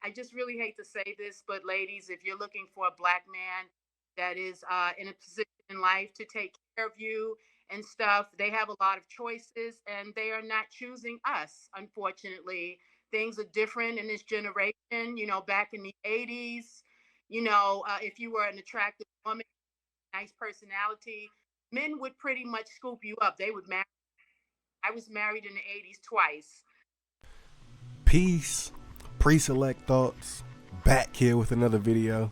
I just really hate to say this, but ladies, if you're looking for a black man that is in a position in life to take care of you and stuff, they have a lot of choices and they are not choosing us, unfortunately. Things are different in this generation. Back in the 80s, if you were an attractive woman, nice personality, men would pretty much scoop you up. They would marry. I was married in the 80s twice. Peace, pre-select thoughts, back here with another video.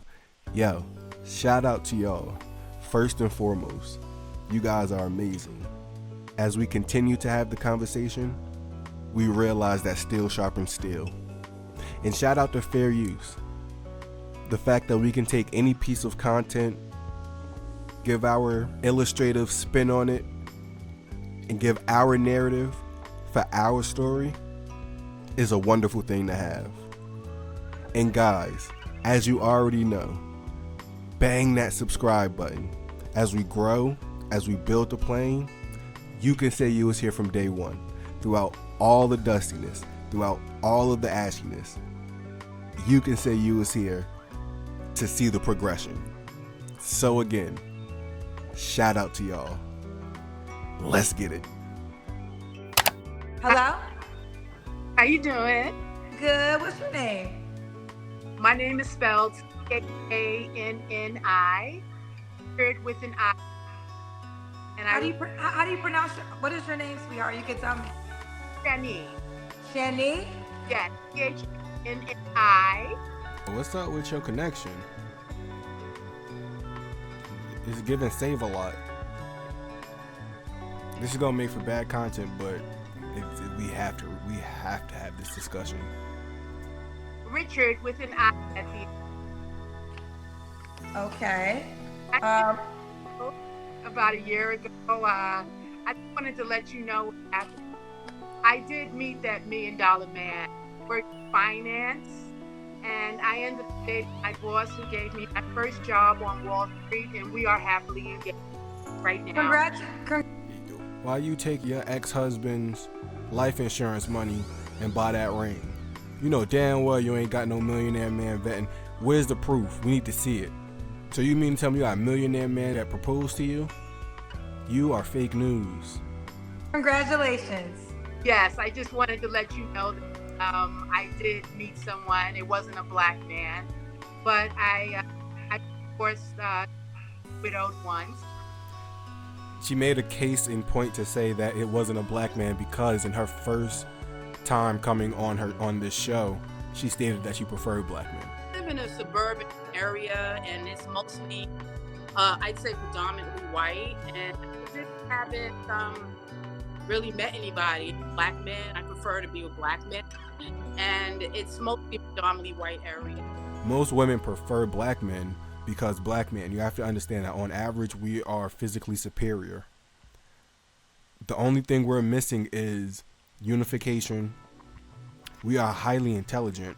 Yo, shout out to y'all. First and foremost, you guys are amazing. As we continue to have the conversation, we realize that steel sharpens steel. And shout out to Fair Use. The fact that we can take any piece of content, give our illustrative spin on it, and give our narrative for our story is a wonderful thing to have. And guys, as you already know, bang that subscribe button. As we grow, as we build the plane, you can say you was here from day one, throughout all the dustiness, throughout all of the ashiness. You can say you was here to see the progression. So again, shout out to y'all. Let's get it. Hello? How you doing? Good. What's your name? My name is spelled Anni, paired with an I. And How do you pronounce what is your name, sweetheart? You can tell me. Shani. Shani? Yeah, Chnni. What's up with your connection? It's giving save a lot. This is gonna make for bad content, but we have to have this discussion. Richard with an I at the Okay. about a year ago. I just wanted to let you know what happened. I did meet that $1 million man, worked in finance, and I ended up dating my boss who gave me my first job on Wall Street, and we are happily engaged right now. Congrats. Why you take your ex-husband's life insurance money and buy that ring? You know damn well you ain't got no millionaire man vetting. Where's the proof? We need to see it. So you mean to tell me you got a millionaire man that proposed to you? You are fake news. Congratulations. Yes, I just wanted to let you know that I did meet someone. It wasn't a black man, but I divorced widowed once. She made a case in point to say that it wasn't a black man because in her first time coming on this show, she stated that she preferred black men. I live in a suburban area, and it's mostly, I'd say, predominantly white, and I haven't really met anybody. Black men, I prefer to be with black men, and it's mostly predominantly white area. Most women prefer black men because black men, you have to understand that on average we are physically superior. The only thing we're missing is unification. We are highly intelligent.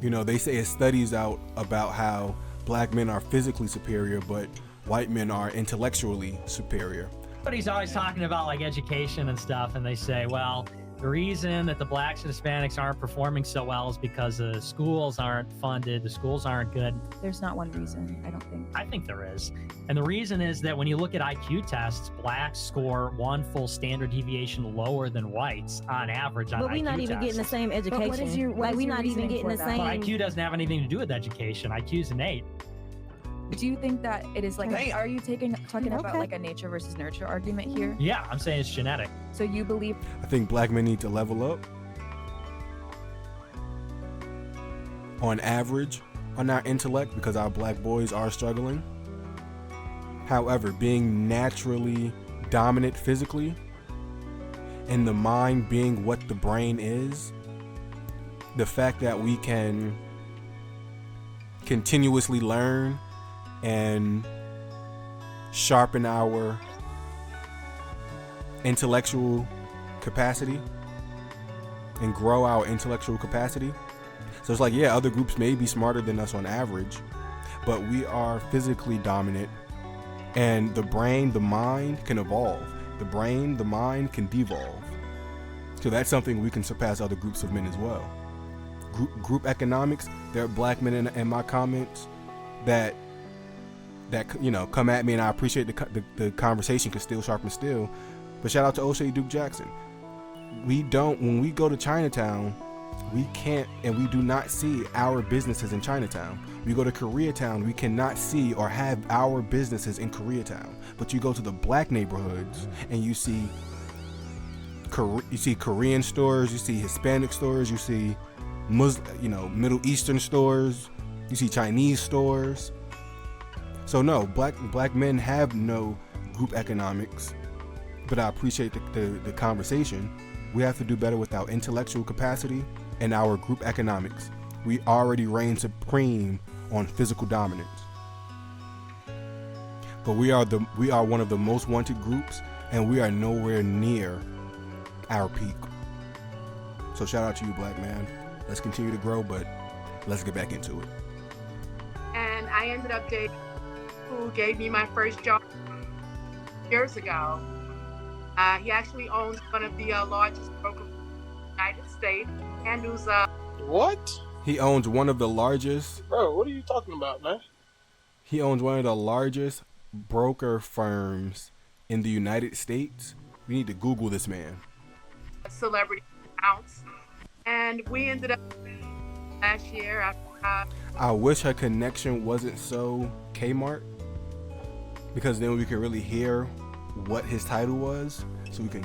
You know, they say studies out about how black men are physically superior, but white men are intellectually superior. Everybody's always talking about like education and stuff, and they say, well, the reason that the blacks and Hispanics aren't performing so well is because the schools aren't funded, the schools aren't good. There's not one reason, I don't think. I think there is. And the reason is that when you look at IQ tests, blacks score one full standard deviation lower than whites on average on IQ tests. But we're not even getting the same education. What is your we're not even getting the same. But IQ doesn't have anything to do with education. IQ is innate. Do you think that it is like, are you talking about like a nature versus nurture argument here? Yeah, I'm saying it's genetic. So you believe? I think black men need to level up. On average, on our intellect, because our black boys are struggling. However, being naturally dominant physically, and the mind being what the brain is, the fact that we can continuously learn and sharpen our intellectual capacity and grow our intellectual capacity. So it's like, yeah, other groups may be smarter than us on average, but we are physically dominant, and the brain, the mind can evolve. The brain, the mind can devolve. So that's something we can surpass other groups of men as well. group economics, there are black men in my comments that come at me, and I appreciate the conversation because steel sharpens steel. But shout out to O'Shea Duke Jackson. When we go to Chinatown, we can't and we do not see our businesses in Chinatown. We go to Koreatown, we cannot see or have our businesses in Koreatown. But you go to the black neighborhoods and you see Korean stores, you see Hispanic stores, you see Middle Eastern stores, you see Chinese stores. So no, black men have no group economics, but I appreciate the conversation. We have to do better with our intellectual capacity and our group economics. We already reign supreme on physical dominance, but we are one of the most wanted groups, and we are nowhere near our peak. So shout out to you, black man. Let's continue to grow, but let's get back into it. And I ended up dating who gave me my first job years ago. He actually owns one of the largest brokers in the United States, and who's What? He owns one of the largest. Bro, what are you talking about, man? He owns one of the largest broker firms in the United States. We need to Google this man. celebrity accounts. And we ended up last year. I wish her connection wasn't so Kmart, because then we could really hear what his title was, so we can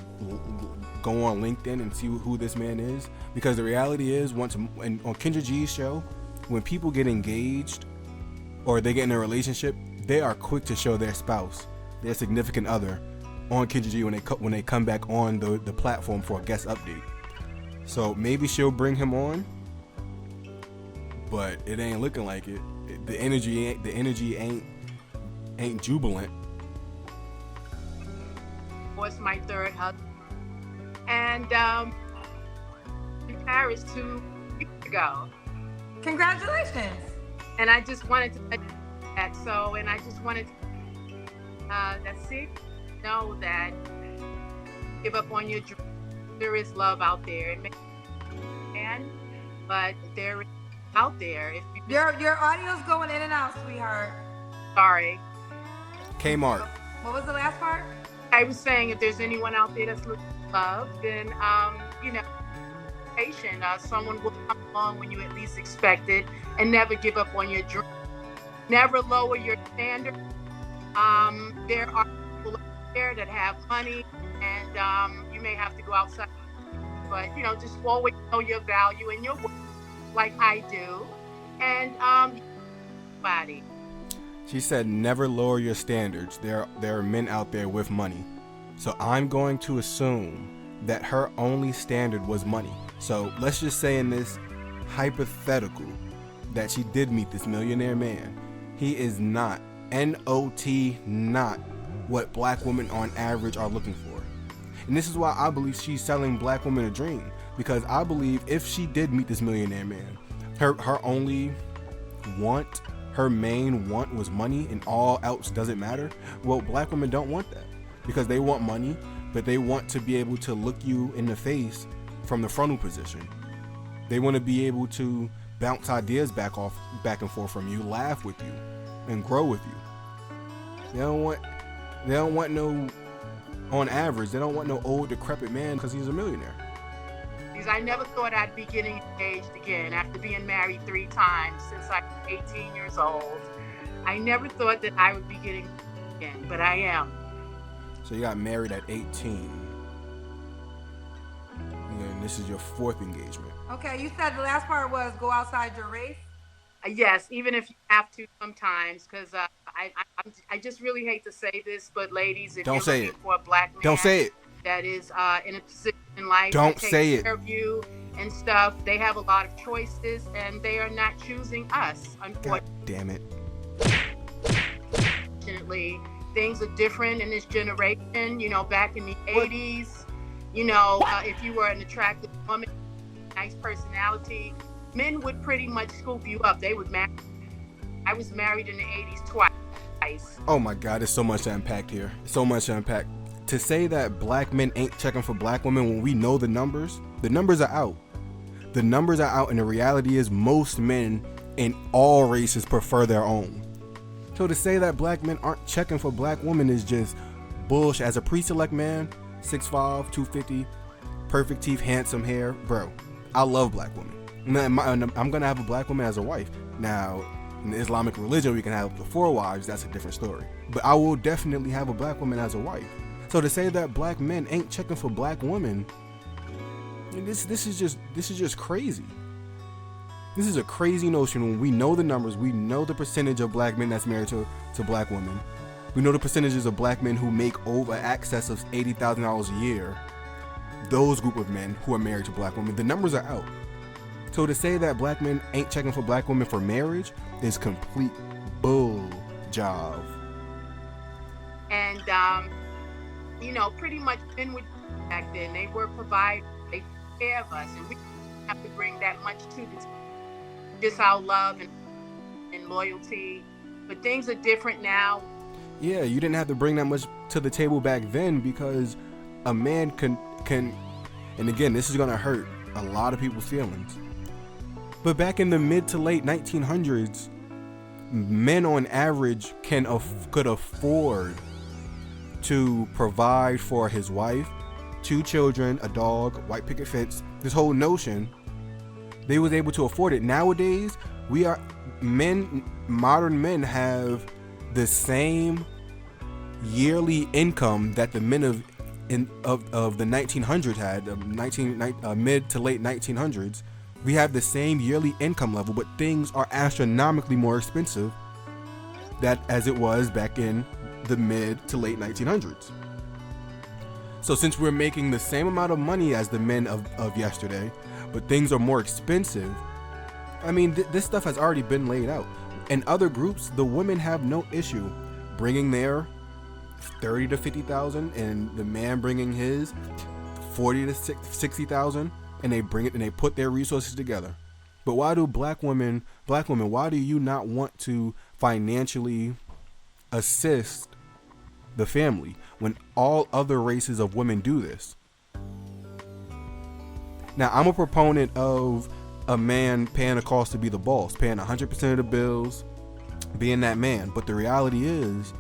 go on LinkedIn and see who this man is. Because the reality is, on Kendra G's show, when people get engaged or they get in a relationship, they are quick to show their spouse, their significant other, on Kendra G when they come back on the platform for a guest update. So maybe she'll bring him on, but it ain't looking like it. The energy ain't jubilant. Was my third husband, and in Paris 2 weeks ago. Congratulations. And I just wanted to let that so, and I just wanted to know that give up on your dream. There is love out there. It may be, but there is out there. If you Your audio's going in and out, sweetheart. sorry, Kmart. What was the last part? I was saying if there's anyone out there that's looking for love, then patient. Someone will come along when you at least expect it, and never give up on your dream. Never lower your standard. There are people out there that have money, and you may have to go outside, but just always know your value and your worth, like I do, and body. She said, never lower your standards. There are men out there with money. So I'm going to assume that her only standard was money. So let's just say in this hypothetical that she did meet this millionaire man. He is not, N-O-T, not what black women on average are looking for. And this is why I believe she's selling black women a dream. Because I believe if she did meet this millionaire man, her only want, her main want was money, and all else doesn't matter. Well, black women don't want that, because they want money, but they want to be able to look you in the face from the frontal position. They want to be able to bounce ideas back and forth from you, laugh with you, and grow with you. They don't want no, on average, they don't want no old decrepit man because he's a millionaire. I never thought I'd be getting engaged again after being married 3 times since I was 18 years old. I never thought that I would be getting again, but I am. So you got married at 18. And this is your 4th engagement. Okay, you said the last part was go outside your race. Yes, even if you have to sometimes, because I just really hate to say this, but ladies, if you're looking for a black man, don't say it. That is in a position in life don't to say take care of you and stuff, they have a lot of choices, and they are not choosing us, unfortunately. God damn it. Unfortunately, things are different in this generation. Back in the 80s, if you were an attractive woman, nice personality, men would pretty much scoop you up. They would marry. I was married in the 80s twice. Oh my God, there's so much to unpack here. So much to unpack. To say that black men ain't checking for black women when we know the numbers are out. The numbers are out, and the reality is most men in all races prefer their own. So to say that black men aren't checking for black women is just bullshit. As a pre-select man, 6'5", 250, perfect teeth, handsome hair, bro, I love black women. And I'm gonna have a black woman as a wife. Now, in the Islamic religion, we can have up to 4 wives. That's a different story. But I will definitely have a black woman as a wife. So to say that black men ain't checking for black women, this is just crazy. This is a crazy notion when we know the numbers. We know the percentage of black men that's married to black women. We know the percentages of black men who make over excess of $80,000 a year. Those group of men who are married to black women, the numbers are out. So to say that black men ain't checking for black women for marriage is complete bull job. And, pretty much men would back then. They were providers. They took care of us. And we didn't have to bring that much to this. Just our love and loyalty. But things are different now. Yeah, you didn't have to bring that much to the table back then because a man can, and again, this is going to hurt a lot of people's feelings. But back in the mid to late 1900s, men on average could afford to provide for his wife, 2 children, a dog, white picket fence. This whole notion, they was able to afford it. Nowadays, modern men have the same yearly income that the men of the 1900s had, mid to late 1900s. We have the same yearly income level, but things are astronomically more expensive as it was back in the mid to late 1900s. So since we're making the same amount of money as the men of yesterday, but things are more expensive, I mean, this stuff has already been laid out. In other groups, the women have no issue bringing their 30 to 50,000 and the man bringing his 40 to 60,000, and they bring it and they put their resources together. But why do black women, why do you not want to financially assist the family when all other races of women do this? Now, I'm a proponent of a man paying a cost to be the boss, paying 100% of the bills, being that man. But the reality is,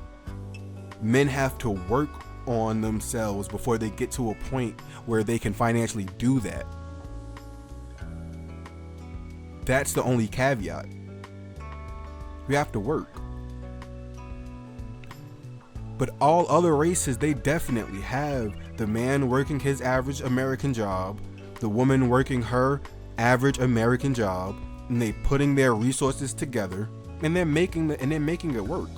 men have to work on themselves before they get to a point where they can financially do that. That's the only caveat. We have to work. But all other races, they definitely have the man working his average American job, the woman working her average American job, and they putting their resources together, and they're making it work.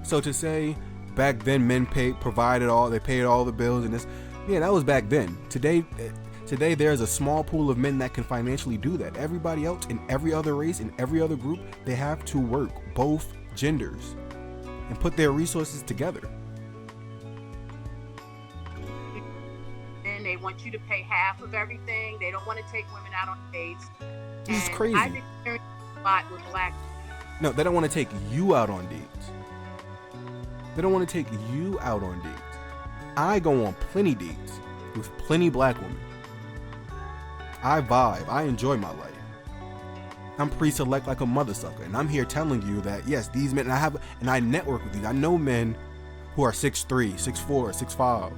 So to say back then men provided all, they paid all the bills and this, yeah, that was back then. Today there's a small pool of men that can financially do that. Everybody else in every other race, in every other group, they have to work, both genders, and put their resources together. And they want you to pay half of everything. They don't want to take women out on dates. This is crazy. I've experienced a lot with black. No, they don't want to take you out on dates. They don't want to take you out on dates. I go on plenty dates with plenty black women. I vibe. I enjoy my life. I'm pre-select like a mother sucker, and I'm here telling you that yes, these men, and I network with these. I know men who are 6'3", 6'4", 6'5".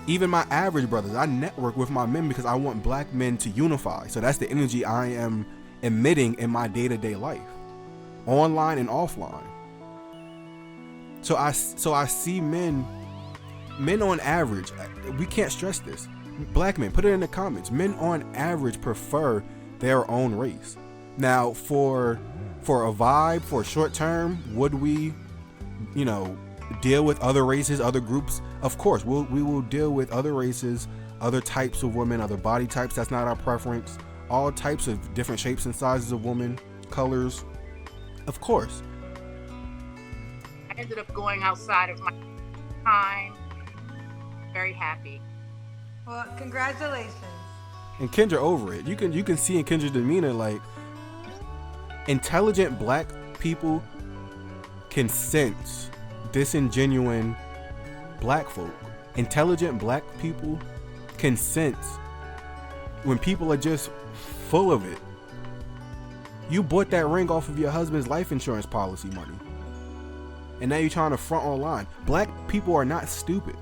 Even my average brothers, I network with my men because I want black men to unify. So that's the energy I am emitting in my day-to-day life, online and offline. So I see men on average, we can't stress this. Black men, put it in the comments. Men on average prefer their own race. Now, for a vibe, for short term, would we, deal with other races, other groups? Of course, we will deal with other races, other types of women, other body types. That's not our preference. All types of different shapes and sizes of women, colors, of course. I ended up going outside of my time. Very happy. Well, congratulations. And Kendra over it. You can see in Kendra's demeanor, like, intelligent black people can sense disingenuine black folk. Intelligent black people can sense when people are just full of it. You bought that ring off of your husband's life insurance policy money. And now you're trying to front online. Black people are not stupid.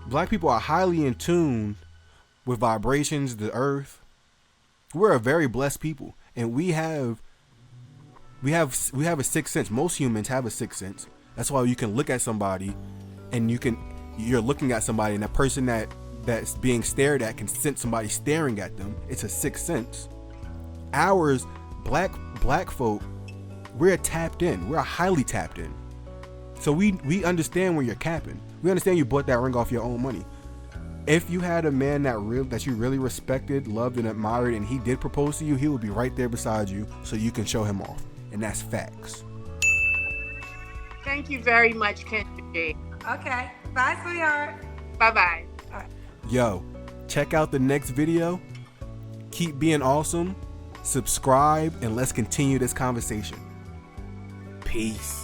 Black people are highly in tune with vibrations, the earth. We're a very blessed people, and we have a sixth sense. Most humans have a sixth sense. That's why you can look at somebody, and you're looking at somebody, and the person that's being stared at can sense somebody staring at them. It's a sixth sense. Ours, black folk, we're tapped in. We're highly tapped in. So we understand where you're capping. We understand you bought that ring off your own money. If you had a man that you really respected, loved, and admired, and he did propose to you, he would be right there beside you so you can show him off. And that's facts. Thank you very much, Kendra G. Okay. Bye, sweetheart. Bye-bye. Yo, check out the next video. Keep being awesome. Subscribe, and let's continue this conversation. Peace.